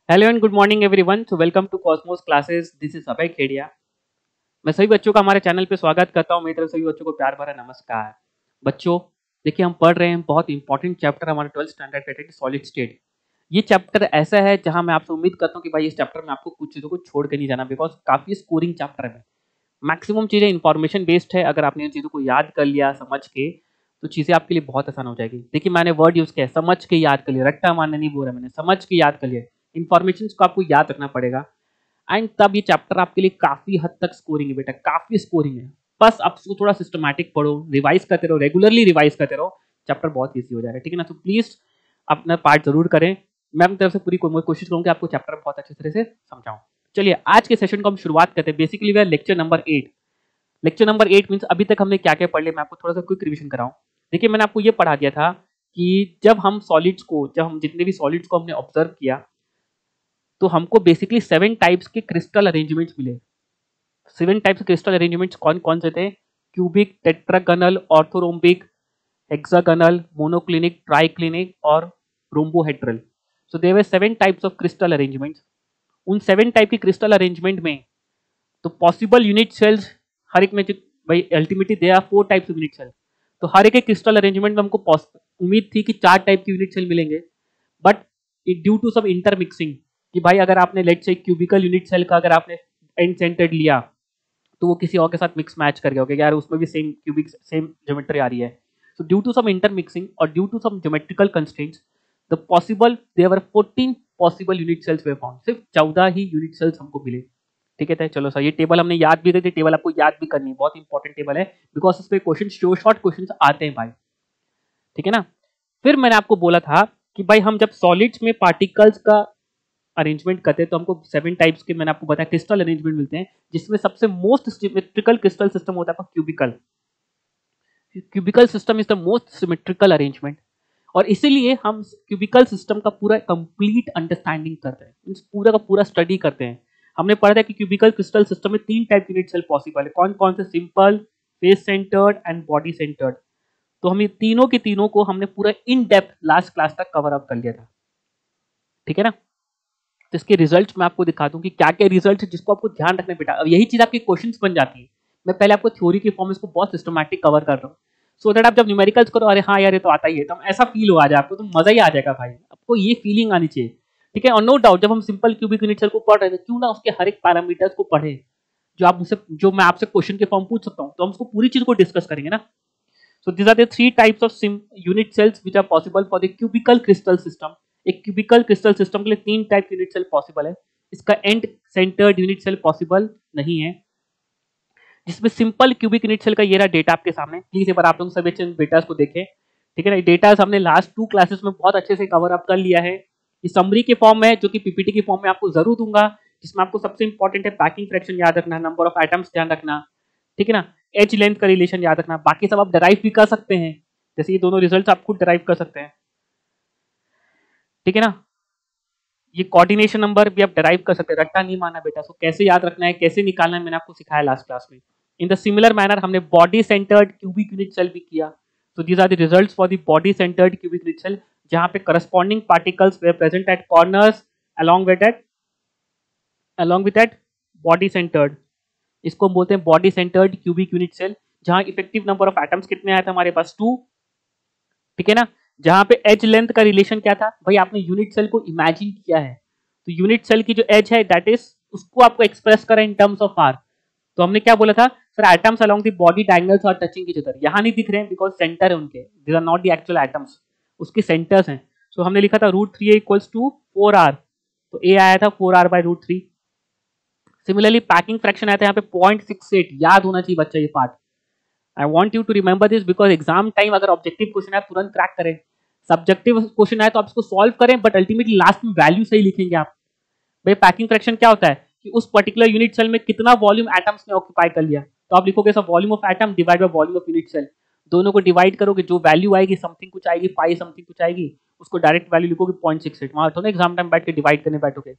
Hello and good morning everyone. So welcome to cosmos classes. This is Abhay Khedia. मैं सभी बच्चों का हमारे चैनल पे स्वागत करता हूं। मेरी तरफ से सभी बच्चों को प्यार भरा नमस्कार। बच्चों, देखिए हम पढ़ रहे हैं बहुत इंपॉर्टेंट चैप्टर हमारे 12th स्टैंडर्ड का सॉलिड स्टेट। ये चैप्टर ऐसा है जहां मैं आपसे उम्मीद करता हूं कि भाई इस चैप्टर में आपको कुछ चीज़ों को छोड़ के नहीं जाना, बिकॉज काफ़ी स्कोरिंग चैप्टर है। मैक्सिमम चीज़ें इंफॉर्मेशन बेस्ड है। अगर आपने इन चीज़ों को याद कर लिया समझ के, तो चीज़ें आपके लिए बहुत आसान हो जाएगी। देखिए मैंने वर्ड यूज़ किया है, समझ के याद कर लिया। रट्टा मारने नहीं बोल रहा मैंने, समझ के याद कर लिया। इन्फॉर्मेशन को आपको याद रखना पड़ेगा एंड तब ये चैप्टर आपके लिए काफी हद तक स्कोरिंग है बेटा, काफी स्कोरिंग है। बस आप इसको थोड़ा सिस्टमैटिक पढ़ो, रिवाइज करते रहो, रेगुलरली रिवाइज करते रहो, चैप्टर बहुत ईजी हो जाएगा। ठीक है ना? तो प्लीज अपना पार्ट जरूर करें। मैं अपनी तरफ से पूरी कोशिश करूंगा आपको चैप्टर बहुत अच्छे तरह से समझाऊं। चलिए आज के सेशन को हम शुरुआत करते हैं। Basically we lecture number 8। Lecture number 8 means अभी तक हमने क्या क्या पढ़ लिया, मैं आपको थोड़ा सा क्विक रिविजन कराऊं। देखिए मैंने आपको ये पढ़ा दिया था कि जब हम जितने भी सॉलिड्स को हमने ऑब्जर्व किया, तो हमको बेसिकली 7 टाइप्स के क्रिस्टल अरेंजमेंट्स मिले। 7 टाइप्स के क्रिस्टल अरेंजमेंट्स कौन कौन से थे? Cubic, tetragonal, orthorhombic, hexagonal, monoclinic, triclinic और rhombohedral. So there were 7 types of crystal arrangements. उन 7 टाइप के क्रिस्टल अरेंजमेंट में तो पॉसिबल यूनिट सेल्स हर एक में भाई ultimately they are 4 types of unit cell. तो हर एक क्रिस्टल अरेंजमेंट में हमको उम्मीद थी कि 4 टाइप के यूनिट सेल मिलेंगे, बट ड्यू टू सब इंटरमिक्सिंग कि भाई अगर आपने लेट से क्यूबिकल यूनिट सेल का अगर आपने एंड सेंटर्ड लिया, तो वो किसी और के साथ मिक्स मैच कर गया होगा, यार उसमें भी सेम क्यूबिक सेम ज्योमेट्री आ रही है। So due to some intermixing और due to some geometrical constraints, the possible there were 14 possible unit cells we found. सिर्फ 14 ही यूनिट सेल्स हमको मिले। ठीक है, तो चलो सर ये टेबल हमने याद भी करती, टेबल आपको याद भी करनी है, बहुत इंपॉर्टेंट टेबल है, बिकॉज इस पे क्वेश्चन शॉर्ट क्वेश्चन आते हैं भाई। ठीक है ना? फिर मैंने आपको बोला था कि भाई हम जब सॉलिड्स में पार्टिकल्स का अरेंजमेंट करते हैं तो हमको 7 टाइप्स के मैंने आपको बताया क्रिस्टल अरेंजमेंट मिलते हैं, जिसमें सबसे मोस्ट सिमेट्रिकल क्रिस्टल सिस्टम होता है आपका cubical. Cubical system is the most symmetrical arrangement, और इसीलिए हम क्यूबिकल सिस्टम का पूरा कंप्लीट अंडरस्टैंडिंग करते हैं, मींस पूरा का पूरा स्टडी करते हैं। हमने पढ़ा था कि क्यूबिकल क्रिस्टल सिस्टम में 3 टाइप यूनिट सेल पॉसिबल है। कौन कौन से? Simple, face centred and body centred. तो हम ये तीनों के तीनों को हमने पूरा इन डेप्थ लास्ट क्लास तक कवर अप कर लिया था। ठीक है ना? तो इसके रिजल्ट मैं आपको दिखा दूं कि क्या क्या रिजल्ट है जिसको आपको ध्यान रखना बेटा। अब यही चीज आपकी क्वेश्चंस बन जाती है। मैं पहले आपको थ्योरी के फॉर्म इसको बहुत सिस्टमैटिक कवर कर रहा हूँ, सो दैट आप जब न्यूमेरिकल्स करो, अरे हाँ यार ये तो आता ही है, तो ऐसा फील हो आ जाए आपको, तो मजा ही आ जाएगा भाई, आपको ये फीलिंग आनी चाहिए। ठीक है? और नो डाउट जब हम सिंपल क्यूबिक यूनिट सेल को पढ़ रहे थे, क्यों ना उसके हर एक पैरामीटर्स को पढ़े जो मैं आपसे क्वेश्चन के फॉर्म पूछ सकता हूँ, तो हम उसको पूरी चीज को डिस्कस करेंगे ना। So these are the 3 types of unit cells which are possible for the cubical crystal system. एक cubical crystal system के लिए 3 टाइप यूनिट सेल पॉसिबल है। इसका and centred unit cell possible नहीं है। जिसमें सिंपल क्यूबिक यूनिट सेल का ये रहा डेटा आपके सामने। प्लीज एक बार आप लोग सभी डेटा को देखें। ठीक है ना? डेटा हमने लास्ट 2 क्लासेस में बहुत अच्छे से कवर अप कर लिया है। ये समरी के फॉर्म में है, जो कि पीपीटी के फॉर्म में आपको जरूर दूंगा, जिसमें आपको सबसे इंपॉर्टेंट है पैकिंग फ्रैक्शन याद रखना, नंबर ऑफ एटम्स ध्यान रखना। ठीक है ना? एज लेंथ का रिलेशन याद रखना, बाकी सब आप डराइव भी कर सकते हैं, जैसे ये दोनों रिजल्ट्स आप खुद डराइव कर सकते हैं। ठीक है ना? ये कोऑर्डिनेशन नंबर भी आप डराइव कर सकते हैं, रट्टा नहीं मारना बेटा। सो कैसे याद रखना है, कैसे निकालना है, मैंने आपको सिखाया लास्ट क्लास में। इन द सिमिलर मैनर हमने body centred cubic unit cell भी किया। तो these are the results for the body centred cubic unit cell, जहां पे करस्पॉन्डिंग पार्टिकल्स वे present at corners along with that body centred. इसको बोलते हैं body centred cubic unit cell, जहां इफेक्टिव नंबर ऑफ एटम्स कितने आए थे हमारे पास? 2। ठीक है ना? जहां पे एज लेंथ का रिलेशन क्या था भाई, आपने यूनिट सेल को इमेजिन किया है, तो यूनिट सेल की जो एज है दैट इज, उसको आपको एक्सप्रेस करें इन टर्म्स ऑफ आर। तो हमने क्या बोला था sir, atoms along the body diagonals are touching each other. यहां नहीं दिख रहे हैं बिकॉज सेंटर है उनके, these are not the actual atoms, उसके सेंटर्स हैं। सो हमने लिखा था √3a इक्वल्स टू 4r, तो a आया था 4r/√3। सिमिलरली पैकिंग फ्रैक्शन आया था यहाँ पे 0.68, याद होना चाहिए बच्चा ये part. I want you to remember this because exam time अगर ऑब्जेक्टिव क्वेश्चन है तुरंत क्रैक करें, सब्जेक्टिव क्वेश्चन है तो आप इसको सॉल्व करें, बट अल्टीमेटली लास्ट में वैल्यू सही लिखेंगे आप। भाई पैकिंग फ्रैक्शन क्या होता है कि उस पर्टिकुलर यूनिट सेल में कितना वॉल्यूम एटम्स ने ऑक्यूपाई कर लिया, तो आप लिखोगे सब volume of atom divide by volume of unit cell. दोनों को डिवाइड करोगे, जो वैल्यू आएगी समथिंग कुछ आएगी, पाई समथिंग कुछ आएगी, उसको डायरेक्ट वैल्यू लिखोगे 0.68। वहां थोड़ा एग्जाम टाइम बैठ के डिवाइड करने बैठोगे।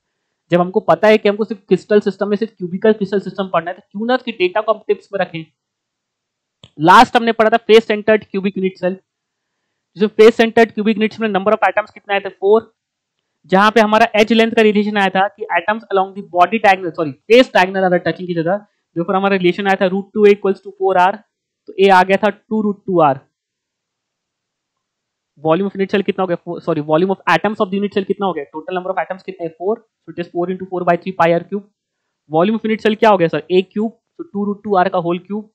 जब हमको पता है कि हमको सिर्फ क्रिस्टल सिस्टम में सिर्फ क्यूबिकल क्रिस्टल सिस्टम पढ़ना है, तो क्यों ना उसके डेटा को हम टिप्स में रखें। लास्ट हमने पढ़ा था face centred cubic unit cell, जिसमें फेस सेंटर्ड क्यूबिक यूनिट में नंबर ऑफ एटम्स कितना आए थे? 4। जहां पे हमारा एज लेंथ का रिलेशन आया था कि atoms along the body diagonal, sorry face diagonal अगर टचिंग की जगह, जो पर हमारा रिलेशन आया था √2a इक्वल्स टू 4r, तो a आ गया था 2√2r। Volume of unit cell कितना हो गया, sorry volume of atoms of the unit cell कितना हो गया, टोटल नंबर ऑफ एटम्स कितने 4, so it is 4 into 4/3 pi r cube. Volume of unit cell क्या हो गया सर, a क्यूब, तो 2√2r का होल क्यूब।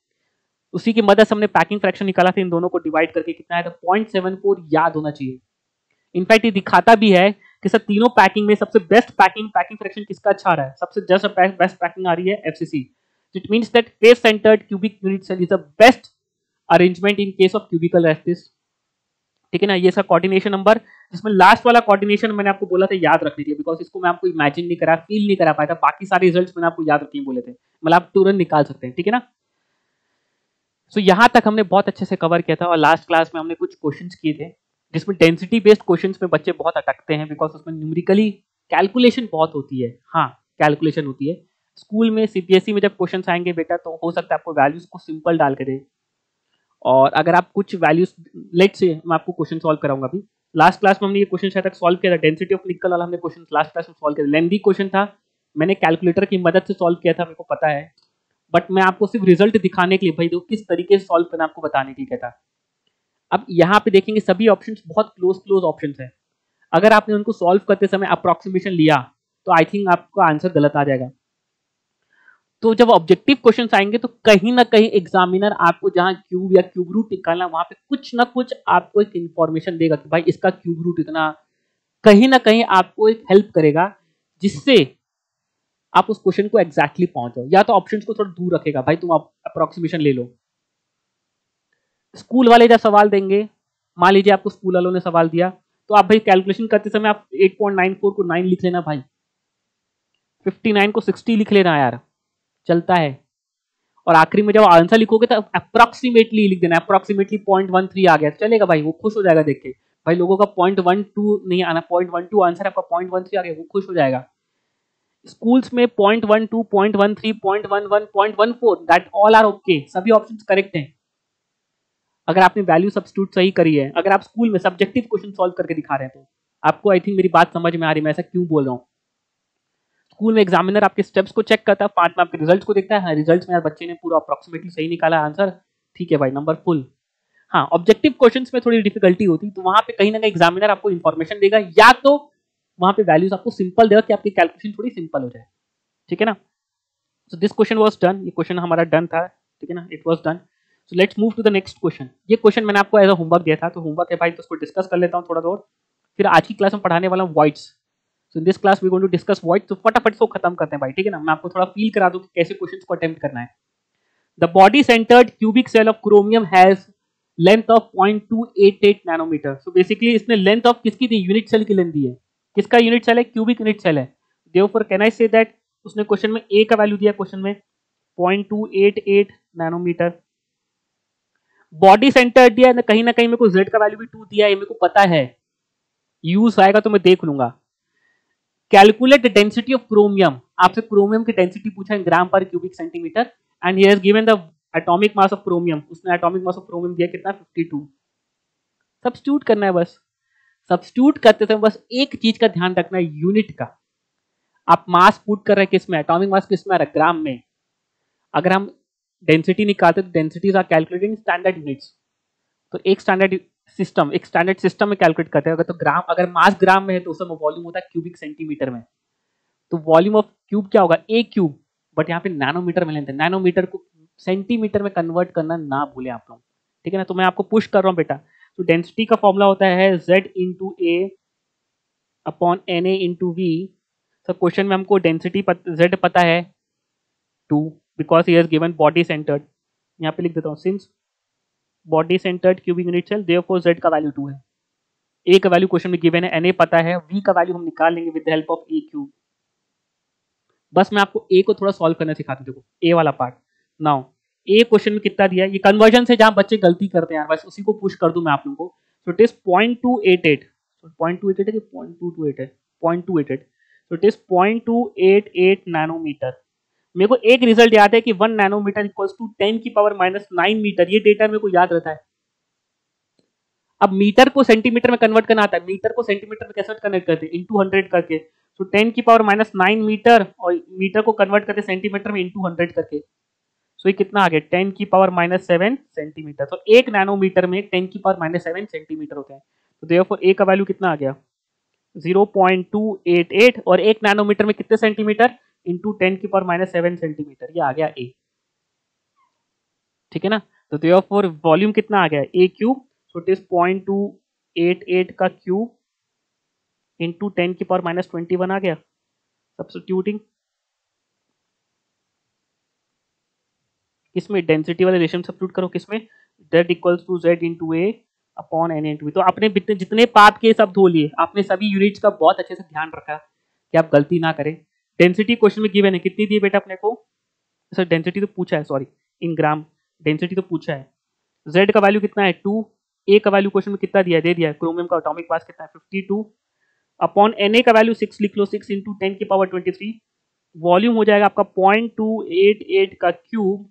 उसी की मदद से हमने पैकिंग फ्रैक्शन निकाला था, इन दोनों को डिवाइड करके कितना आया था 0.74 याद होना चाहिए। इनफैक्ट ये दिखाता भी है कि सर तीनों पैकिंग में सबसे बेस्ट पैकिंग फ्रैक्शन किसका अच्छा आ रहा है, सबसे जस्ट बेस्ट पैकिंग आ रही है FCC. It means that face centred cubic unit cell is the best arrangement in case of cubical lattice. ठीक है ना, ये इसका कोऑर्डिनेशन नंबर, जिसमें लास्ट वाला कोऑर्डिनेशन मैंने आपको बोला था याद रख लीजिए, बिकॉज इसको मैं आपको इमेजिन नहीं करा, फील नहीं करा पाया था, बाकी सारे रिजल्ट्स मैंने आपको याद रखने बोले थे, मतलब आप तुरंत निकाल सकते हैं। ठीक है ना, सो यहां तक हमने बहुत अच्छे से कवर किया था, और लास्ट क्लास में हमने कुछ क्वेश्चंस किए थे जिसमें डेंसिटी बेस्ड क्वेश्चंस में बच्चे बहुत अटकते हैं, बिकॉज उसमें न्यूमेरिकली कैलकुलेशन बहुत होती है। हाँ, कैलकुलेशन होती है। स्कूल में सीबीएसई में जब क्वेश्चंस आएंगे बेटा, तो हो सकता है आपको वैल्यूज को सिंपल डाल के दे, और अगर आप कुछ वैल्यूज, लेट से मैं आपको क्वेश्चन सॉल्व कराऊंगा अभी। लास्ट क्लास में हमने ये क्वेश्चन शायद तक सॉल्व किया था, डेंसिटी ऑफ निकल वाला हमने क्वेश्चन लास्ट क्लास में सॉल्व किया था, लेंथी क्वेश्चन था, मैंने कैलकुलेटर की मदद से सॉल्व किया था, मेरे को पता है, बट मैं आपको सिर्फ रिजल्ट दिखाने के लिए, भाई देखो किस तरीके से सॉल्व करना आपको बताने के लिए कहता। अब यहाँ पे देखेंगे सभी ऑप्शंस बहुत क्लोज ऑप्शंस हैं, अगर आपने उनको सॉल्व करते समय अप्रोक्सीमेशन लिया तो आई थिंक आपका आंसर गलत आ जाएगा। तो जब ऑब्जेक्टिव क्वेश्चंस आएंगे तो कहीं ना कहीं एग्जामिनर आपको जहां क्यूब या क्यूब रूट निकालना, वहां पे कुछ ना कुछ आपको एक इंफॉर्मेशन देगा कि भाई इसका क्यूब रूट इतना, कहीं ना कहीं आपको एक हेल्प करेगा जिससे आप उस क्वेश्चन को एग्जैक्टली पहुंच जाओ, या तो ऑप्शंस को थोड़ा दूर रखेगा, भाई तुम अप्रोक्सीमेशन ले लो। स्कूल वाले जब सवाल देंगे, मान लीजिए आपको स्कूल वालों ने सवाल दिया, तो आप भाई कैलकुलेशन करते समय आप 8.94 को 9 लिख लेना भाई, 59 को 60 लिख लेना यार, चलता है। और आखिरी में जब आंसर लिखोगे तो अप्रोक्सीमेटली लिख देना, अप्रोक्सीमेटली 0.13 आ गया चलेगा भाई, वो खुश हो जाएगा देख के, भाई लोगों का 0.12 नहीं आना, 0.12 आंसर आपका 0.13 आ गया, वो खुश हो जाएगा। स्कूल्स में 0.12, 0.13, 0.11, 0.14 दैट ऑल आर ओके, सभी ऑप्शंस करेक्ट हैं अगर आपने वैल्यू सब्स्टिट्यूट सही करी है। अगर आप स्कूल में सब्जेक्टिव क्वेश्चन सॉल्व करके दिखा रहे हैं तो आपको आई थिंक मेरी बात समझ में आ रही है, मैं ऐसा क्यों बोल रहा हूँ। स्कूल में एग्जामिनर आपके स्टेप्स को चेक करता है, 5 में आपके रिजल्ट्स को देखता है, रिजल्ट्स में यार बच्चे ने पूरा अप्रोक्सीमेटली सही निकाला आंसर, ठीक है भाई नंबर फुल। हाँ, ऑब्जेक्टिव क्वेश्चंस में थोड़ी डिफिकल्टी होती, तो वहां पे कहीं ना कहीं एग्जामिनर आपको इन्फॉर्मेशन देगा, या तो वहां पे वैल्यूज आपको सिंपल देगा कि आपकी कैलकुलेशन थोड़ी सिंपल हो जाए। ठीक है ना, so this question was done, ये क्वेश्चन हमारा डन था। ठीक है ना, it was done. So let's move to the next question. ये क्वेश्चन मैंने आपको एज अ होमवर्क दिया था, तो होमवर्क है भाई, तो उसको डिस्कस कर लेता हूँ थोड़ा और, फिर आज की क्लास में पढ़ाने वाला हूँ voids. So in this class we going to discuss voids, तो फटाफट से खत्म करते हैं भाई। ठीक है ना, मैं आपको थोड़ा फील करा दूं कि कैसे क्वेश्चंस को अटेम्प्ट करना है। The body centred cubic cell of chromium has length of 0.288 nanometre. So basically इसने लेंथ ऑफ किसकी दी, यूनिट सेल की लेंथ दी है। किसका यूनिट सेल है, क्यूबिक यूनिट सेल है। Therefore can I say that उसने क्वेश्चन में ए का वैल्यू दिया, क्वेश्चन में 0.288 नैनोमीटर। बॉडी सेंटर दिया है, कहीं ना कहीं मेरे को जेड का वैल्यू भी 2 दिया है, मेरे को पता है, यूज आएगा तो मैं देख लूंगा। Calculate the density of chromium, आपसे क्रोमियम की डेंसिटी पूछा है ग्राम per cubic centimetre, and he has given the atomic mass of chromium, उसने एटॉमिक मास ऑफ क्रोमियम दिया कितना 52। सब्स्टिट्यूट करना है बस, सब्स्टिट्यूट करते समय बस एक चीज का ध्यान रखना है, यूनिट का। आप मास पुट कर रहे हैं किस में, एटॉमिक मास किस में आ रहा है, ग्राम में। अगर हम डेंसिटी निकालते तो densities are calculating standard units, तो एक स्टैंडर्ड सिस्टम में कैलकुलेट करते हैं। अगर तो ग्राम, अगर मास ग्राम में है तो उसमें वॉल्यूम होता है क्यूबिक सेंटीमीटर में, तो वॉल्यूम ऑफ क्यूब क्या होगा, ए क्यूब, बट यहाँ पे नैनोमीटर में लेते हैं, नैनोमीटर को सेंटीमीटर में कन्वर्ट करना ना भूले आप लोग। ठीक है ना, तो मैं आपको पुश कर रहा हूँ बेटा। तो डेंसिटी का फॉर्मूला होता है Z into A upon N A into V. Sir question में हमको डेंसिटी Z पता है 2, because he has given body centred, यहाँ पे लिख देता हूँ, since body centred cubic unit cell therefore Z का वैल्यू 2 है। ए का वैल्यू क्वेश्चन में गिवन है, Na पता है, V का वैल्यू हम निकाल लेंगे with the help of A cube. बस मैं आपको ए को थोड़ा सॉल्व करना सिखाता हूँ, देखो ए वाला पार्ट। नाउ ए क्वेश्चन में कितना दिया है, ये कन्वर्जन से जहां बच्चे गलती करते हैं यार, बस उसी को पुश कर दूं मैं आप लोगों को। सो इट इज 0.288, 0.288 है कि 0.228 है, 0.288, सो इट इज 0.288 नैनोमीटर। मेरे को एक रिजल्ट याद है कि 1 नैनोमीटर इक्वल्स टू 10 की पावर -9 मीटर, ये डेटा मेरे को याद रहता है। अब मीटर को सेंटीमीटर में कन्वर्ट करना आता है, मीटर को सेंटीमीटर में कैसे कन्वर्ट करते हैं, इंटू 100 करके। तो 10 की पावर -9 मीटर, और मीटर को कन्वर्ट करते सेंटीमीटर में इंटू 100 करके। सो ये कितना आ गया, 10 की पावर -7 सेंटीमीटर। तो 1 नैनोमीटर में 10 की पावर -7 सेंटीमीटर होते हैं। तो देयरफॉर ए का वैल्यू कितना आ गया, 0.288, और 1 नैनोमीटर में कितने सेंटीमीटर, इंटू 10 की पावर -7 सेंटीमीटर, ये आ गया ए। ठीक है ना। तो देयरफॉर वॉल्यूम कितना आ गया, ए क्यूब, सो इट इज 0.288 का क्यूब इंटू 10 की पावर -21 आ गया। सब्स्टिट्यूटिंग किसमें, डेंसिटी वाले रेशियो में सब्स्टिट्यूट करो, किसमें, z equals to z into A upon N into. तो आपने जितने पाप के सब धो लिए, आपने सभी यूनिट्स का बहुत अच्छे से ध्यान रखा कि आप गलती ना करें। डेंसिटी क्वेश्चन में गिवन है, कितनी दी है बेटा अपने को, सर डेंसिटी तो पूछा है, सॉरी इन ग्राम, डेंसिटी तो पूछा है। z का वैल्यू कितना है 2, a का वैल्यू क्वेश्चन में कितना दिया है, दे दिया है, क्रोमियम का एटॉमिक मास कितना है 52, अपॉन Na का वैल्यू 6 लिख लो, 6 इंटू 10 की पावर 23, वॉल्यूम हो जाएगा आपका 0.288 का क्यूब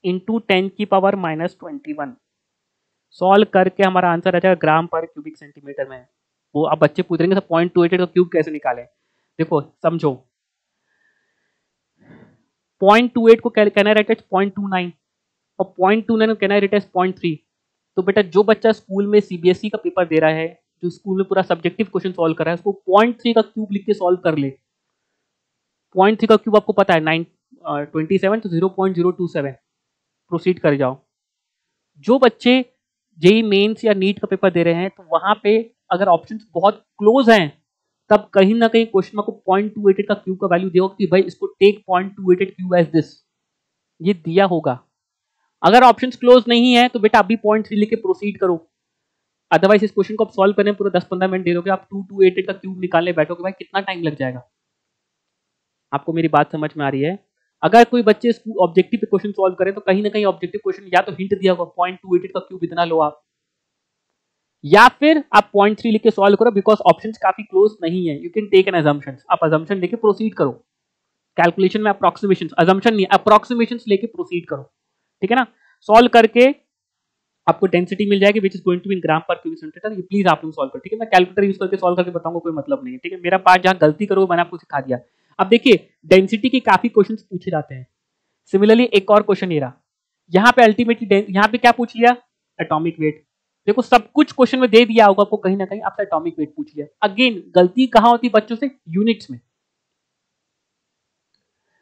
इंटू 10 की पावर -21। सॉल्व करके हमारा आंसर आ जाएगा ग्राम पर क्यूबिक सेंटीमीटर में। वो अब बच्चे पूछ रहे हैं 0.288 का क्यूब कैसे निकालें। देखो समझो, 0.28 को कैन आई राइट एज 0.29, और 0.29 को कैन आई राइट एज 0.3। तो बेटा जो बच्चा स्कूल में सीबीएसई का पेपर दे रहा है, जो स्कूल में पूरा सब्जेक्टिव क्वेश्चन सॉल्व कर रहा है, उसको 0.3 का क्यूब लिख के सॉल्व कर ले। 0.3 का क्यूब आपको पता है 927, तो 0.027, प्रोसीड कर जाओ। जो बच्चे जेई मेंस या नीट का पेपर दे रहे हैं, तो वहां पे अगर ऑप्शंस बहुत क्लोज हैं, तब कहीं ना कहीं क्वेश्चन आपको 0.288 का क्यूब का वैल्यू देगा कि भाई इसको टेक 0.288 क्यूब एज दिस, ये दिया होगा। अगर ऑप्शंस क्लोज नहीं है तो बेटा अभी 0.3 लेके प्रोसीड करो, अदरवाइज इस क्वेश्चन को आप सॉल्व करने पूरा 10-15 मिनट दे दोगे, आप 2288 का क्यूब निकालने बैठोगे, भाई कितना टाइम लग जाएगा। आपको मेरी बात समझ में आ रही है। अगर कोई बच्चे ऑब्जेक्टिव पे क्वेश्चन सॉल्व करें, तो कहीं ना कहीं ऑब्जेक्टिव क्वेश्चन या तो हिंट दिया होगा 0.288 का क्यूब इतना लो आप, या फिर आप 0.3 लिख के सॉल्व करो, बिकॉज ऑप्शंस काफी क्लोज नहीं है। You can take an assumption, आप अजम्पशन लेके प्रोसीड करो। कैलकुलेशन में अप्रोक्सीमेशन, अजम्पशन नहीं, अप्रोक्सीमेशन लेके प्रोसीड करो। ठीक है ना। सॉल्व करके आपको डेंसिटी मिल जाएगी which is going to be in gram per cubic centimetre. ये प्लीज आप लोग सॉल्व करो। ठीक है, मैं कैलकुलेटर यूज करके सॉल्व करके बताऊंगा, कोई मतलब नहीं है। ठीक है, मेरा पार्ट जहां गलती करो मैंने आपको सिखा दिया। अब देखिए डेंसिटी के काफी क्वेश्चन पूछे जाते हैं। सिमिलरली एक और क्वेश्चन ये रहा, यहाँ पे अल्टीमेटली यहाँ पे क्या पूछ लिया, एटॉमिक वेट। देखो सब कुछ क्वेश्चन में दे दिया होगा आपको, कहीं ना कहीं आपसे एटॉमिक वेट पूछ लिया। अगेन गलती कहां होती है बच्चों से, यूनिट्स में।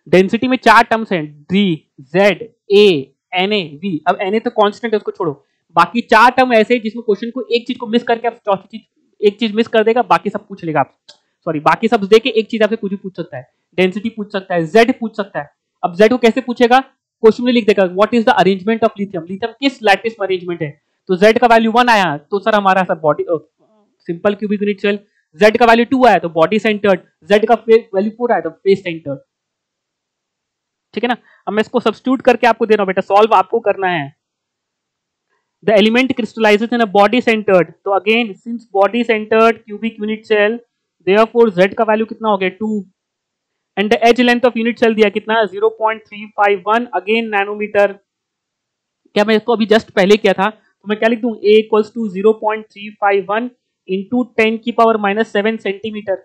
डेंसिटी में 4 टर्म्स हैं, D, Z, A, N A, V. अब एन ए तो कांस्टेंट है, उसको छोड़ो। बाकी 4 टर्म ऐसे हैं जिसमें क्वेश्चन को एक चीज को मिस करके आप चौथी चीज, एक चीज मिस कर देगा, बाकी सब पूछ लेगा आप, सॉरी बाकी सब देके एक चीज आपसे कुछ भी पूछ सकता है। डेंसिटी पूछ सकता है, जेड पूछ सकता है। अब जेड को कैसे पूछेगा, क्वेश्चन में लिख देगा what is the arrangement of lithium, lithium किस लैटिस में अरेंजमेंट है। तो जेड का वैल्यू 1 आया तो सर हमारा sir body simple cubic unit cell. Z का वैल्यू 2 आया तो बॉडी सेंटर्ड, जेड का वैल्यू 4 आया तो फेस सेंटर्ड। ठीक है ना। अब मैं इसको सब्स्टिट्यूट करके आपको दे रहा हूं बेटा, सॉल्व आपको करना है। The element crystallises in a body centred, तो again since body centred cubic unit cell, therefore z का वैल्यू कितना हो गया 2, and the edge length of unit cell दिया कितना 0.351, अगेन नैनोमीटर। क्या मैं इसको अभी जस्ट पहले किया था, तो मैं क्या लिख दूं, a इक्वल्स टू 0.351 इंटू 10 की पावर -7 सेंटीमीटर।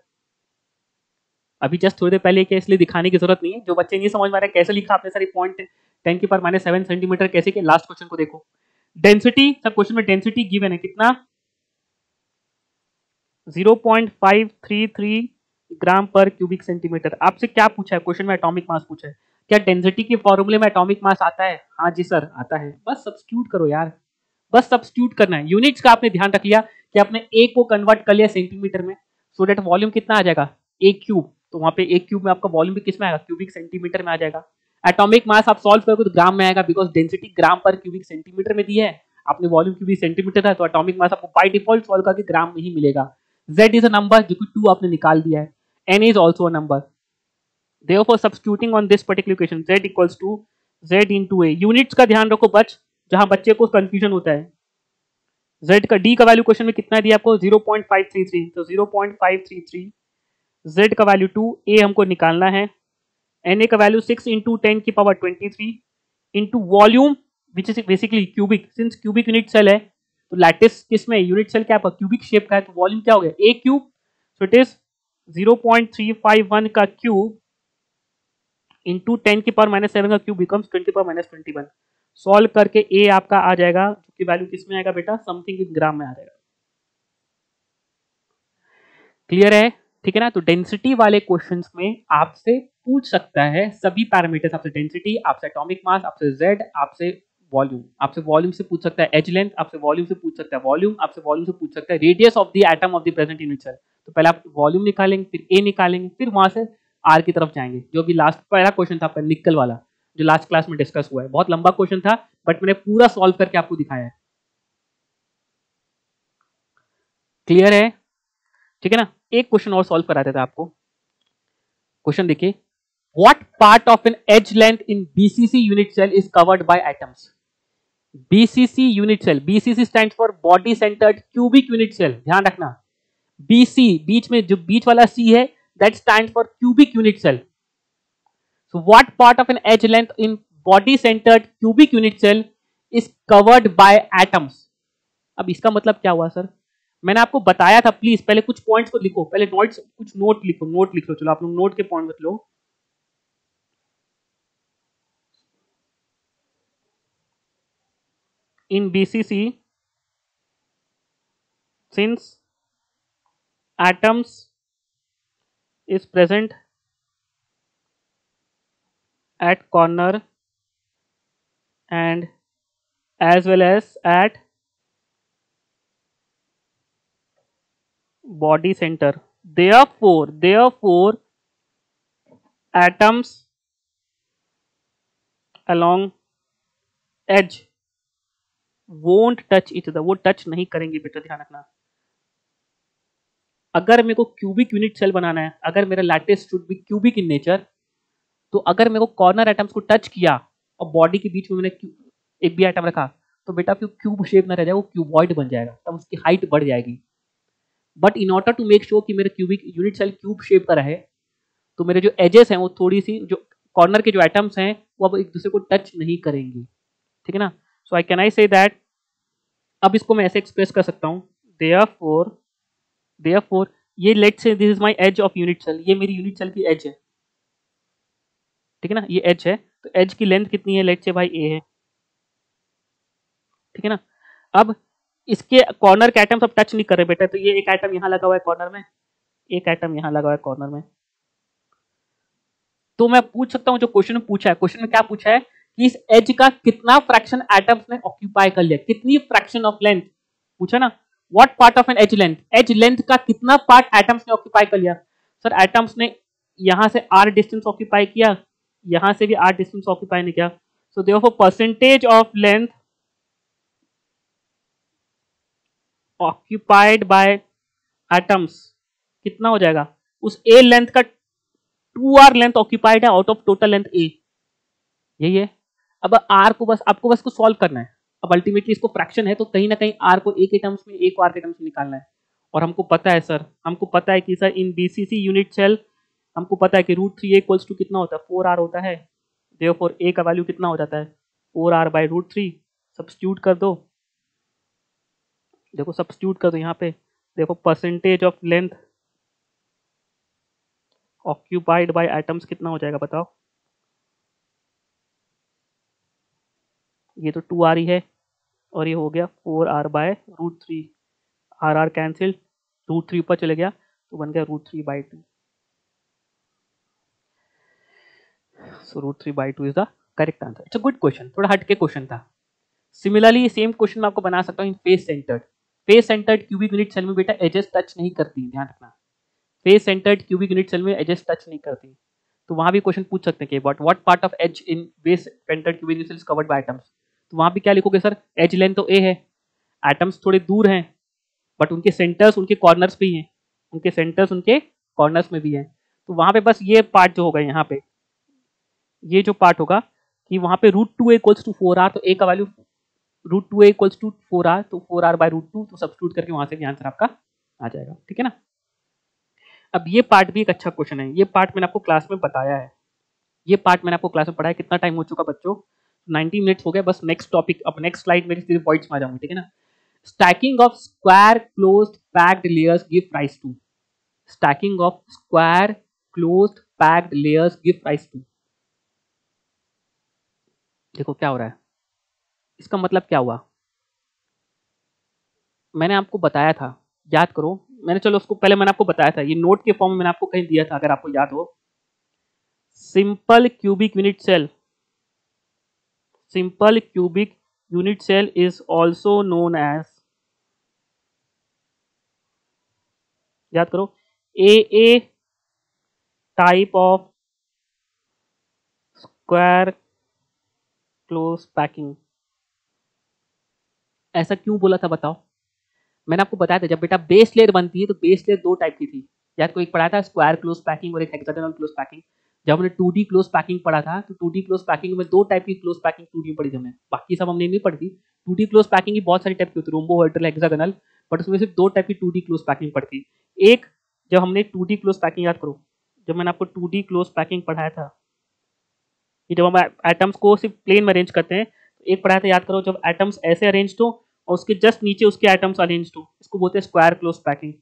अभी जस्ट थोड़ी देर पहले किया, इसलिए दिखाने की जरूरत नहीं है। जो बच्चे नहीं समझ में आ रहे कैसे लिखा आपने सारी पॉइंट 10 की पावर -7 सेंटीमीटर कैसे किया, लास्ट क्वेश्चन को देखो। डेंसिटी, सब क्वेश्चन में डेंसिटी गिवन है कितना 0.533 ग्राम पर क्यूबिक सेंटीमीटर। आपसे क्या पूछा है क्वेश्चन में, एटॉमिक मास पूछा है। क्या डेंसिटी के फॉर्मूले में एटॉमिक मास आता है, हाँ जी सर आता है। बस सब्स्टिट्यूट करो यार, बस सब्स्टिट्यूट करना है। यूनिट्स का आपने ध्यान रख लिया कि आपने ए को कन्वर्ट कर लिया सेंटीमीटर में, सो दैट वॉल्यूम कितना आ जाएगा ए क्यूब। तो वहां पे ए क्यूब में आपका वॉल्यूम भी किस में आएगा, क्यूबिक सेंटीमीटर में आ जाएगा। एटॉमिक मास आप सॉल्व करोगे तो ग्राम में आएगा, because density gram per cubic centimetre में दी है, आपने वॉल्यूम क्यूबिक सेंटीमीटर है, तो एटॉमिक मास आपको बाय डिफॉल्ट सॉल्व करके ग्राम में ही मिलेगा। Z is a number, जो कि 2 आपने निकाल दिया है। N is also a number. Therefore, substituting on this particular equation, Z equals to Z into A. Units का ध्यान रखो बच, जहां बच्चे को कंफ्यूजन होता है। Z का D का वैल्यू क्वेश्चन में कितना दिया आपको 0.533, तो 0.533, Z का वैल्यू 2, A हमको निकालना है, Na का वैल्यू 6 इंटू 10 की power 23 into volume which is basically cubic, since cubic unit cell है तो लैटिस किस में, यूनिट सेल क्या है, क्यूबिक शेप का है, तो वॉल्यूम क्या हो गया, ए क्यूब, सो इट इज 0.351 का क्यूब इंटू 10 की पावर -7 का क्यूब बिकम्स 10 की पावर -21। सॉल्व करके ए आपका आ जाएगा, की वैल्यू किस में आएगा बेटा, समथिंग इन ग्राम में आ जाएगा। क्लियर है, ठीक है ना। तो डेंसिटी वाले क्वेश्चंस में आपसे पूछ सकता है सभी पैरामीटर्स, आपसे डेंसिटी, आपसे एटॉमिक मास, आपसे जेड, आपसे वॉल्यूम, आपसे वॉल्यूम से पूछ सकता है एज लेंथ, आपसे वॉल्यूम से पूछ सकता है वॉल्यूम, आपसे वॉल्यूम से पूछ सकता है radius of the atom of the present unit cell. तो पहले आप वॉल्यूम निकालेंगे, फिर ए निकालेंगे, फिर वहां से आर की तरफ जाएंगे। जो भी लास्ट पहला क्वेश्चन था आपका निकल वाला, जो लास्ट क्लास में डिस्कस हुआ है, बहुत लंबा क्वेश्चन था बट मैंने पूरा सॉल्व करके आपको दिखाया है। क्लियर है, ठीक है ना। एक क्वेश्चन और सॉल्व करा देता आपको। क्वेश्चन देखिए, what part of an edge length in BCC unit cell is covered by atoms. BCC unit cell, BCC stands for body centred cubic unit cell, ध्यान रखना। बीसी बीच में जो बीच वाला सी है, that stands for cubic unit cell. So what part of an edge length in body centred cubic unit cell is covered by atoms. अब इसका मतलब क्या हुआ सर, मैंने आपको बताया था, प्लीज पहले कुछ पॉइंट्स को लिखो, पहले नोट्स, कुछ नोट लिखो, नोट लिख लो, चलो आप लोग नोट के पॉइंट मत लो। In BCC, since atoms is present at corner and as well as at body center, therefore atoms along edge won't touch each other, वो टच नहीं करेंगे बेटा, ध्यान रखना। अगर मेरे को क्यूबिक यूनिट सेल बनाना है, अगर मेरा lattice should be cubic in nature, तो अगर मेरे को कॉर्नर एटम्स को टच किया और बॉडी के बीच में मैंने एक भी एटम रखा, तो बेटा फिर क्यूब शेप ना रह जाए, वो क्यूबॉइड बन जाएगा, तब उसकी हाइट बढ़ जाएगी। But in order to make sure कि मेरा cubic unit cell cube shape का रहे, तो मेरे जो एजेस हैं वो थोड़ी सी, जो कॉर्नर के जो एटम्स हैं वो अब एक दूसरे को टच नहीं करेंगे, ठीक है ना। सो I can I say that, अब इसको मैं ऐसे एक्सप्रेस कर सकता हूँ, देयरफॉर ये let's say this is my edge of unit cell, ये मेरी यूनिट सेल की एज है, ठीक है ना, ये एज है, तो एज की लेंथ कितनी है, लेट्स से भाई ए है, ठीक है ना। अब इसके कॉर्नर के एटम सब टच नहीं कर रहे बेटा, तो ये एक एटम यहाँ लगा हुआ है कॉर्नर में, एक एटम यहाँ लगा हुआ है कॉर्नर में। तो मैं पूछ सकता हूँ, जो क्वेश्चन में पूछा है, क्वेश्चन में क्या पूछा है कि इस एज का कितना फ्रैक्शन एटम्स ने ऑक्यूपाई कर लिया, कितनी फ्रैक्शन ऑफ लेंथ पूछा ना। What part of an edge length का कितना पार्ट एटम्स ने ऑक्यूपाई कर लिया। सर एटम्स ने यहां से आर डिस्टेंस ऑक्यूपाई किया, यहां से भी आर डिस्टेंस ऑक्यूपाई नहीं किया, so therefore percentage of length occupied by atoms कितना हो जाएगा, उस ए लेंथ का 2r लेंथ ऑक्यूपाइड है आउट ऑफ टोटल लेंथ ए, यही है। अब आर को बस आपको बस को सॉल्व करना है। अब अल्टीमेटली इसको फ्रैक्शन है, तो कहीं ना कहीं आर को ए के टर्म्स में, ए को आर के टर्म्स में निकालना है। और हमको पता है सर, हमको पता है कि सर इन बीसीसी यूनिट सेल हमको पता है कि √3 इक्वल्स टू कितना होता है, 4r होता है। देयरफॉर ए का वैल्यू कितना हो जाता है, 4r बाई √3। सब्स्टिट्यूट कर दो, देखो सब्स्टिट्यूट कर दो यहाँ पे, देखो percentage of length occupied by atoms कितना हो जाएगा बताओ। ये तो 2r ही है, और ये हो गया 4r बाय √3, r कैंसिल, √3 ऊपर चले गया तो बन गया √3/2। सो √3/2 is the correct answer. It's a good question, थोड़ा हटके क्वेश्चन था। सिमिलरली सेम क्वेश्चन मैं आपको बना सकता हूँ in face centred cubic unit cell में बेटा एजेस टच नहीं करती, ध्यान रखना। Face centred cubic unit cell में एजेस टच नहीं करती, तो वहां भी क्वेश्चन पूछ सकते हैं कि what part of edge in base centred cubic unit cell is covered by atoms. तो वहां भी क्या लिखोगे सर, एज लेंथ तो ए है, एटम्स थोड़े दूर हैं, बट उनके सेंटर्स उनके कॉर्नर्स भी हैं, उनके सेंटर्स उनके कॉर्नर्स में भी हैं। तो वहां पे बस ये पार्ट जो होगा, यहाँ पे ये जो पार्ट होगा कि वहां पे √2a इक्वल्स टू 4r, तो a का value √2a equals to 4r, तो 4r बाय √2, तो सब्स्टिट्यूट करके वहां से भी आंसर आपका आ जाएगा, ठीक है ना। अब ये पार्ट भी एक अच्छा क्वेश्चन है, ये पार्ट मैंने आपको क्लास में बताया है, ये पार्ट मैंने आपको क्लास में पढ़ाया। कितना टाइम हो चुका बच्चों, 90 मिनट्स हो गए। बस नेक्स्ट टॉपिक, अब नेक्स्ट स्लाइड मेरी सिर्फ पॉइंट्स में आ जाऊंगी, ठीक है ना। Stacking of square closed packed layers give rise to. Stacking of square closed packed layers give rise to. देखो क्या हो रहा है, इसका मतलब क्या हुआ, मैंने आपको बताया था, याद करो, मैंने चलो उसको पहले मैंने आपको बताया था, ये नोट के फॉर्म में मैंने आपको कहीं दिया था अगर आपको याद हो. Simple cubic unit cell, simple cubic unit cell is also known as, याद करो, AA type of square close packing. ऐसा क्यों बोला था बताओ, मैंने आपको बताया था जब बेटा बेस लेयर बनती है तो बेस लेयर दो टाइप की थी, याद को एक पढ़ा था स्क्वायर क्लोज पैकिंग और एक हेक्सागोनल क्लोज पैकिंग. जब हमने 2D क्लोज पैकिंग पढ़ा था तो 2D क्लोज पैकिंग में दो टाइप की क्लोज पैकिंग 2D पढ़ी थी हमने, बाकी सब हमने नहीं पढ़ी थी. 2D क्लोज पैकिंग की बहुत सारी टाइप की होती है, रोम्बो, हेड्रल, हेक्सागोनल, बट उसमें सिर्फ दो टाइप की 2D क्लोज पैकिंग पढ़ती. एक जब हमने 2D क्लोज पैकिंग, याद करो जब मैंने आपको 2D क्लोज पैकिंग पढ़ाया था, कि जब हम एटम्स को सिर्फ प्लेन में अरेंज करते हैं, एक पढ़ाया था याद करो, जब एटम्स ऐसे अरेंज हो और उसके जस्ट नीचे उसके एटम्स अरेंज हो, इसको बोलते हैं स्क्वायर क्लोज पैकिंग.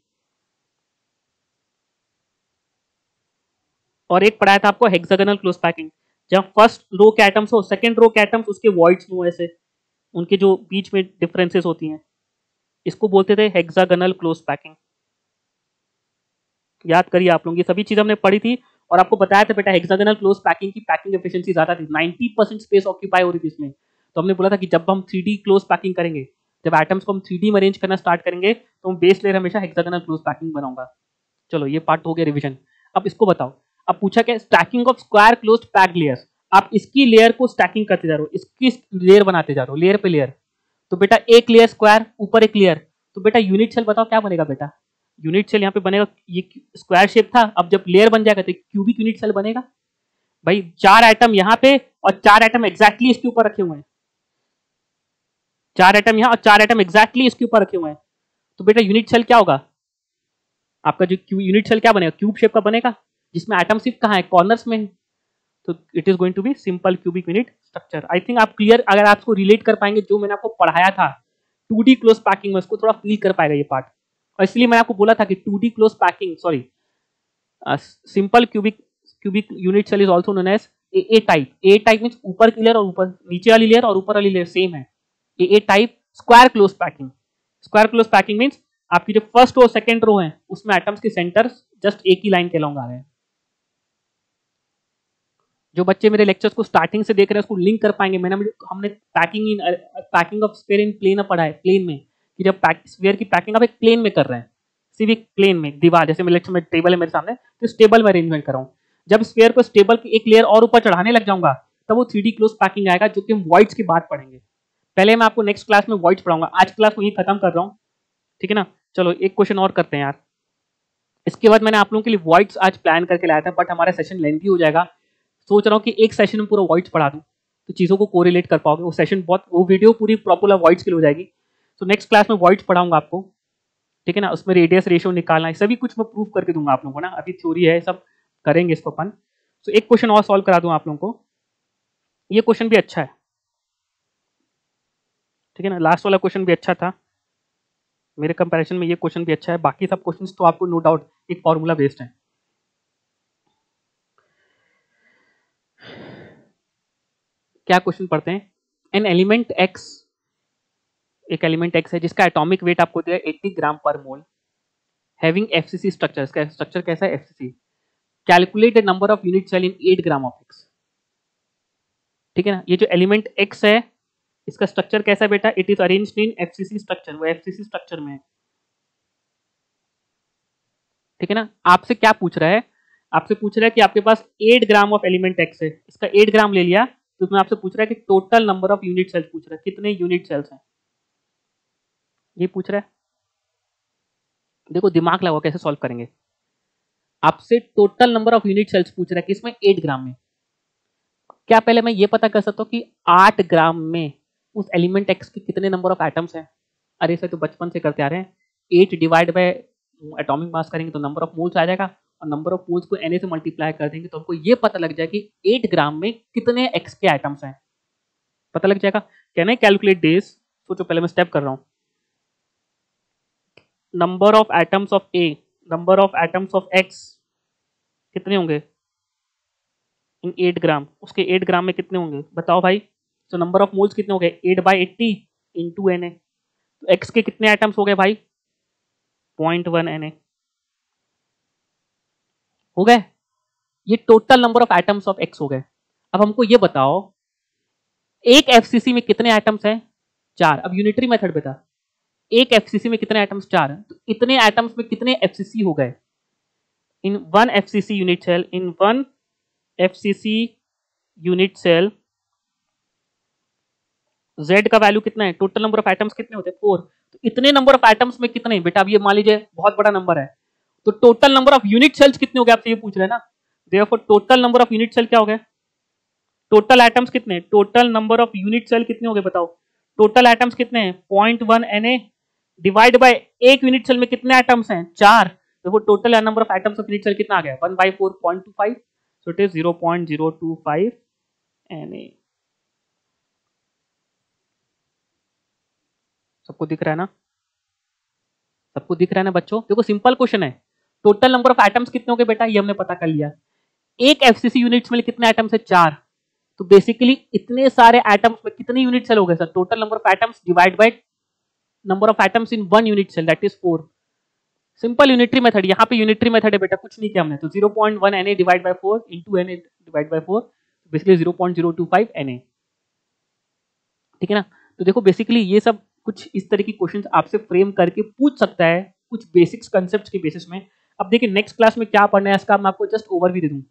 और एक पढ़ाया था आपको हेक्सागोनल क्लोज पैकिंग, जब फर्स्ट रो के एटम्स हो, सेकंड रो के एटम्स उसके वॉइड्स हो, ऐसे उनके जो बीच में डिफरेंसेस होती हैं, इसको बोलते थे हेक्सागोनल क्लोज पैकिंग. याद करिए आप लोग, ये सभी चीज हमने पढ़ी थी और आपको बताया था बेटा हेक्सागोनल क्लोज पैकिंग की पैकिंग एफिशिएंसी ज्यादा थी, 90% स्पेस ऑक्यूपाई हो रही थी इसमें. तो हमने बोला था कि जब हम 3D क्लोज पैकिंग करेंगे, जब एटम्स को हम 3D में अरेंज करना स्टार्ट करेंगे तो हम बेस लेयर हमेशा हेक्सागोनल क्लोज पैकिंग बनाऊंगा. चलो ये पार्ट हो गया रिवीजन. अब इसको बताओ, अब पूछा क्या, stacking of square closed packed layers. आप इसकी लेयर को स्टैकिंग करते जा रहे हो, इसकी लेयर बनाते जा रहे हो, लेयर पे लेयर. तो बेटा एक लेयर स्क्वायर, ऊपर एक लेयर, तो बेटा यूनिट सेल बताओ क्या बनेगा बेटा, यूनिट सेल यहाँ पे बनेगा, ये स्क्वायर शेप था, अब जब लेयर बन जाएगा तो क्यूबिक यूनिट सेल बनेगा. भाई 4 आइटम यहाँ पे और 4 आइटम एग्जैक्टली इसके ऊपर रखे हुए हैं, 4 आइटम यहाँ और 4 आइटम एग्जैक्टली इसके ऊपर रखे हुए हैं. तो बेटा यूनिट सेल क्या होगा आपका, जो यूनिट सेल क्या बनेगा, क्यूब शेप का बनेगा, जिसमें एटम सिर्फ कहाँ है, कॉर्नर्स में. तो it is going to be simple cubic unit structure. I think आप क्लियर, अगर आप इसको रिलेट कर पाएंगे जो मैंने आपको पढ़ाया था 2D क्लोज पैकिंग में, उसको थोड़ा फील कर पाएगा ये पार्ट. और इसलिए मैंने आपको बोला था कि 2D close packing, sorry, simple cubic unit cell is also known as A type. A type means ऊपर की लेयर और ऊपर नीचे वाली लेयर और ऊपर वाली लेयर सेम है. A type square close packing. Square close packing means आपकी जो फर्स्ट रो सेकंड रो है उसमें एटम्स के सेंटर्स जस्ट एक ही लाइन के अलॉन्ग आ रहे हैं. जो बच्चे मेरे लेक्चर्स को स्टार्टिंग से देख रहे हैं उसको लिंक कर पाएंगे. हमने packing of sphere in plane पढ़ा है, प्लेन में, कि जब स्फीयर की पैकिंग आप एक प्लेन में कर रहे हैं, सिर्फ एक प्लेन में, दीवार, जैसे मेरे लेक्चर में टेबल है मेरे सामने, तो स्टेबल में अरेंजमेंट कर रहा हूँ. जब स्फीयर को स्टेबल की एक लेयर और ऊपर चढ़ाने लग जाऊंगा तब वो 3D क्लोज पैकिंग आएगा, जो कि हम वॉइड्स की बात पढ़ेंगे. पहले मैं आपको नेक्स्ट क्लास में वॉइड्स पढ़ाऊंगा, आज क्लास को यही खत्म कर रहा हूँ, ठीक है ना. चलो एक क्वेश्चन और करते हैं यार, इसके बाद मैंने आप लोगों के लिए वॉइड्स आज प्लान करके लाया था, बट हमारा सेशन लेंथी हो जाएगा. सोच रहा हूँ कि एक सेशन में पूरा वॉइड्स पढ़ा दूँ तो चीज़ों को कोरिलेट कर पाओगे. वो सेशन बहुत, वो वीडियो पूरी प्रॉपर वॉइड्स के लिए हो जाएगी. तो नेक्स्ट क्लास में वॉइड्स पढ़ाऊंगा आपको, ठीक है ना. उसमें रेडियस रेशियो निकालना है, सभी कुछ मैं प्रूव करके दूंगा आप लोगों को ना. अभी थ्योरी है, सब करेंगे इसको अपन. तो एक क्वेश्चन और सॉल्व करा दूं आप लोगों को, ये क्वेश्चन भी अच्छा है, ठीक है ना. लास्ट वाला क्वेश्चन भी अच्छा था मेरे कंपैरिजन में, ये क्वेश्चन भी अच्छा है. बाकी सब क्वेश्चंस तो आपको नो डाउट एक फॉर्मूला बेस्ड है. क्या क्वेश्चन पढ़ते हैं. एन एलिमेंट एक्स, एक एलिमेंट एक्स है जिसका एटॉमिक वेट आपको दिया 80 gram per mole, having FCC structure. इसका स्ट्रक्चर कैसा है, FCC. Calculate the number of unit cell in 8 gram of X. ठीक है ना. ये जो एलिमेंट एक्स है इसका स्ट्रक्चर कैसा है बेटा, it is arranged in FCC structure, वो एफसीसी स्ट्रक्चर में है, ठीक है ना. आपसे क्या पूछ रहा है, आपसे पूछ रहा है कि आपके पास 8 ग्राम ऑफ एलिमेंट एक्स है, इसका 8 ग्राम ले लिया, तो उसमें आपसे पूछ रहा है कि total number of unit cells पूछ रहा है, कितने यूनिट सेल्स हैं, ये पूछ रहा है. देखो दिमाग लगाओ कैसे सॉल्व करेंगे. आपसे total number of unit cells पूछ रहा है किसमें, 8 ग्राम में. क्या पहले मैं ये पता कर सकता हूँ कि 8 ग्राम में उस एलिमेंट एक्स के कितने नंबर ऑफ एटम्स हैं. अरे सर तो बचपन से करते आ रहे हैं, 8 डिवाइड बाय एटॉमिक मास करेंगे तो नंबर ऑफ मोल्स आ जाएगा, और नंबर ऑफ मोल्स को Na से मल्टीप्लाई कर देंगे तो हमको ये पता लग जाएगा कि 8 ग्राम में कितने एक्स के एटम्स हैं, पता लग जाएगा. Can I calculate this. सोचो पहले मैं स्टेप कर रहा हूँ. Number of atoms of A, number of atoms of x कितने होंगे इन 8 ग्राम, उसके 8 ग्राम में कितने होंगे बताओ भाई। तो नंबर ऑफ मोल्स कितने हो गए 8/80 इंटू एन ए। तो एक्स के कितने एटम्स हो गए भाई 0.1 एन ए हो गए। ये total number of atoms of x हो गए। अब हमको ये बताओ एक एफसीसी में कितने एटम्स हैं 4। अब यूनिटरी मेथड बता, एक एफसीसी में कितने एटम्स 4, तो इतने एटम्स में कितने एफसीसी हो गए इन 1 एफसीसी यूनिट सेल, इन 1 एफसीसी यूनिट सेल Z का वैल्यू कितना है, टोटल नंबर ऑफ एटम्स कितने होते हैं 4। तो इतने नंबर ऑफ एटम्स में कितने बेटा, अब ये मान लीजिए बहुत बड़ा नंबर है, तो total number of unit cells कितने हो गए आपसे ये पूछ रहे हैं ना। Therefore total number of unit cell क्या हो गए, टोटल एटम्स कितने, total number of unit cell कितने हो गए बताओ। टोटल एटम्स कितने हैं 0.1 Na डिवाइड बाय एक यूनिट सेल में कितने एटम्स हैं 4। देखो total number of atoms of unit cell कितना आ गया 1/4.25, सो इट इज 0.025 Na। सबको दिख रहा है ना, सबको दिख रहा है ना बच्चों। देखो सिंपल क्वेश्चन है, टोटल नंबर ऑफ एटम्स कितने हो गए बेटा ये हमने पता कर लिया। एक एफसीसी यूनिट्स में कितने एटम्स है 4, तो बेसिकली इतने सारे एटम्स में कितने यूनिट सेल हो गए sir, total number of atoms divide by number of atoms in 1 unit cell that is 4। Simple unitary method, यहाँ पे यूनिटरी मेथड है बेटा, कुछ नहीं किया हमने। तो 0.1 Na divide bye 4 into Na divide bye 4, basically 0.025 Na। ठीक है ना। तो देखो बेसिकली ये सब कुछ इस तरह की क्वेश्चंस आपसे फ्रेम करके पूछ सकता है कुछ बेसिक्स कंसेप्ट के बेसिस में। अब देखिए नेक्स्ट क्लास में क्या पढ़ना है इसका मैं आपको जस्ट ओवरव्यू दे दूं।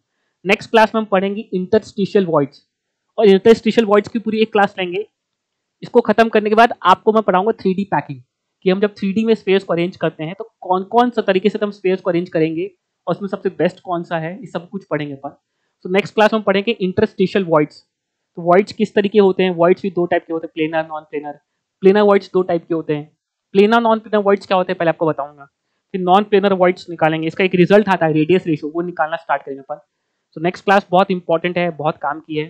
नेक्स्ट क्लास में हम पढ़ेंगे इंटरस्टिशियल वॉइड्स, और इंटरस्टिशियल वॉइड्स की पूरी एक क्लास लेंगे। इसको खत्म करने के बाद आपको मैं पढ़ाऊंगा 3D पैकिंग, कि हम जब 3D में स्पेस को अरेंज करते हैं तो कौन कौन सा तरीके से हम स्पेस को अरेंज करेंगे और उसमें सबसे बेस्ट कौन सा है, ये सब कुछ पढ़ेंगे अपन। तो नेक्स्ट क्लास में हम पढ़ेंगे इंटरस्टिशियल वॉइड्स। तो वॉइड्स किस तरीके होते हैं, वॉइड्स भी दो टाइप के होते हैं, planar non planar. Planar voids दो टाइप के होते हैं। प्लेनर नॉन प्लेनर वॉइड्स क्या होते हैं पहले आपको बताऊंगा, फिर नॉन प्लेनर वॉइड्स निकालेंगे, इसका एक रिजल्ट आता है रेडियस रेशियो, वो निकालना स्टार्ट करेंगे अपन। तो नेक्स्ट क्लास बहुत इंपॉर्टेंट है, बहुत काम की है,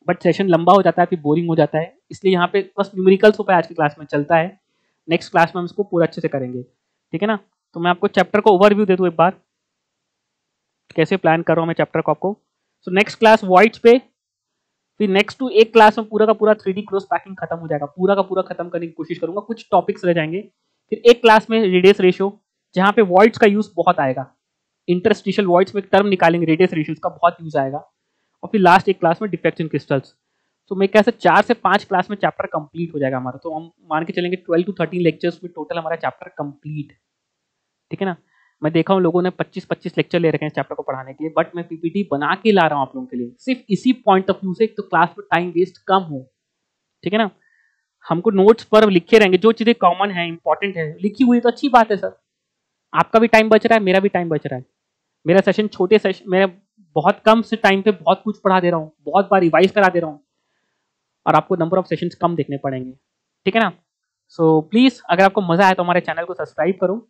बट सेशन लंबा हो जाता है फिर बोरिंग हो जाता है, इसलिए यहाँ पे बस न्यूमेरिकल्स हो पाए आज की क्लास में चलता है। नेक्स्ट क्लास में हम इसको पूरा अच्छे से करेंगे, ठीक है ना। तो मैं आपको चैप्टर को ओवरव्यू दे दूँ एक बार, कैसे प्लान कर रहा हूँ मैं चैप्टर को आपको। सो नेक्स्ट क्लास वॉइड्स पे, फिर नेक्स्ट टू एक क्लास में पूरा का पूरा 3D क्लोज पैकिंग खत्म हो जाएगा, पूरा का पूरा खत्म करने की कोशिश करूंगा, कुछ टॉपिक्स रह जाएंगे। फिर एक क्लास में रेडियस रेशियो, जहाँ पे वॉइड्स का यूज बहुत आएगा, इंटरस्टिशियल वॉइड्स में टर्म निकालेंगे रेडियस रेशियो का बहुत यूज आएगा। और फिर लास्ट एक क्लास में डिफेक्ट्स इन क्रिस्टल्स। तो मैं कैसे 4 से 5 क्लास में चैप्टर कंप्लीट हो जाएगा हमारा, तो हम मान के चलेंगे 12 to 13 लेक्चर्स में टोटल हमारा चैप्टर कंप्लीट, ठीक है ना। मैं देखा हूँ लोगों ने 25-25 लेक्चर ले रखे हैं चैप्टर को पढ़ाने के लिए, बट मैं पीपीटी बना के ला रहा हूँ आप लोगों के लिए सिर्फ इसी पॉइंट ऑफ व्यू से, तो क्लास में टाइम वेस्ट कम हो, ठीक है ना। हमको नोट्स पर लिखे रहेंगे, जो चीजें कॉमन है इंपॉर्टेंट है लिखी हुई तो अच्छी बात है सर, आपका भी टाइम बच रहा है मेरा भी टाइम बच रहा है। मेरा सेशन छोटे सेशन, मैं बहुत कम से टाइम पे बहुत कुछ पढ़ा दे रहा हूँ, बहुत बार रिवाइज करा दे रहा हूँ, और आपको नंबर ऑफ सेशंस कम देखने पड़ेंगे, ठीक है ना। सो प्लीज अगर आपको मजा आया तो हमारे चैनल को सब्सक्राइब करो,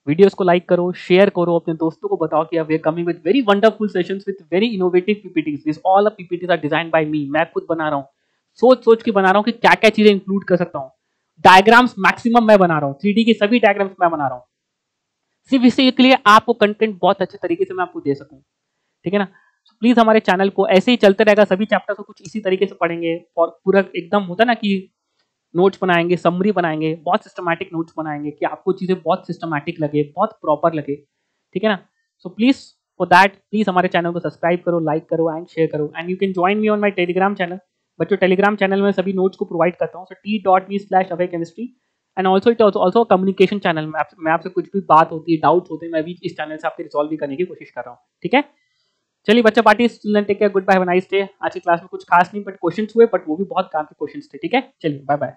वीडियोस को लाइक करो, शेयर करो, अपने दोस्तों को बताओ कि we are coming with very wonderful sessions with very innovative PPTs. This all of PPTs are designed by me, मैं खुद बना रहा हूँ, सोच सोच के बना रहा हूँ कि क्या क्या चीजें इंक्लूड कर सकता हूँ। डायग्राम्स मैक्सिमम मैं बना रहा हूँ, 3D की सभी डायग्राम्स मैं बना रहा हूँ, सिर्फ इसी के लिए आपको कंटेंट बहुत अच्छे तरीके से मैं आपको दे सकूँ, ठीक है ना। प्लीज हमारे चैनल को ऐसे ही चलते रहेगा, सभी चैप्टर्स को कुछ इसी तरीके से पढ़ेंगे, और पूरा एकदम होता ना कि नोट्स बनाएंगे, समरी बनाएंगे, बहुत सिस्टमैटिक नोट्स बनाएंगे कि आपको चीजें बहुत सिस्टमैटिक लगे, बहुत प्रॉपर लगे, ठीक है ना। So please for that please हमारे चैनल को सब्सक्राइब करो, लाइक करो एंड शेयर करो, and you can join me on my Telegram channel. बच्चों टेलीग्राम चैनल में सभी नोट्स को प्रोवाइड करता हूँ, सो t.me/abhaychemistry, and also it also communication channel में मैं आपसे कुछ भी बात होती है, डाउट्स होते हैं, मैं भी इस चैनल से आपके रिजॉल्व भी करने की कोशिश कर रहा हूँ, ठीक है। चलिए बच्चा party, student take care, goodbye, have a nice day. आज की क्लास में कुछ खास नहीं बट क्वेश्चंस हुए, बट वो भी बहुत काम के क्वेश्चंस थे, ठीक है। चलिए बाय बाय।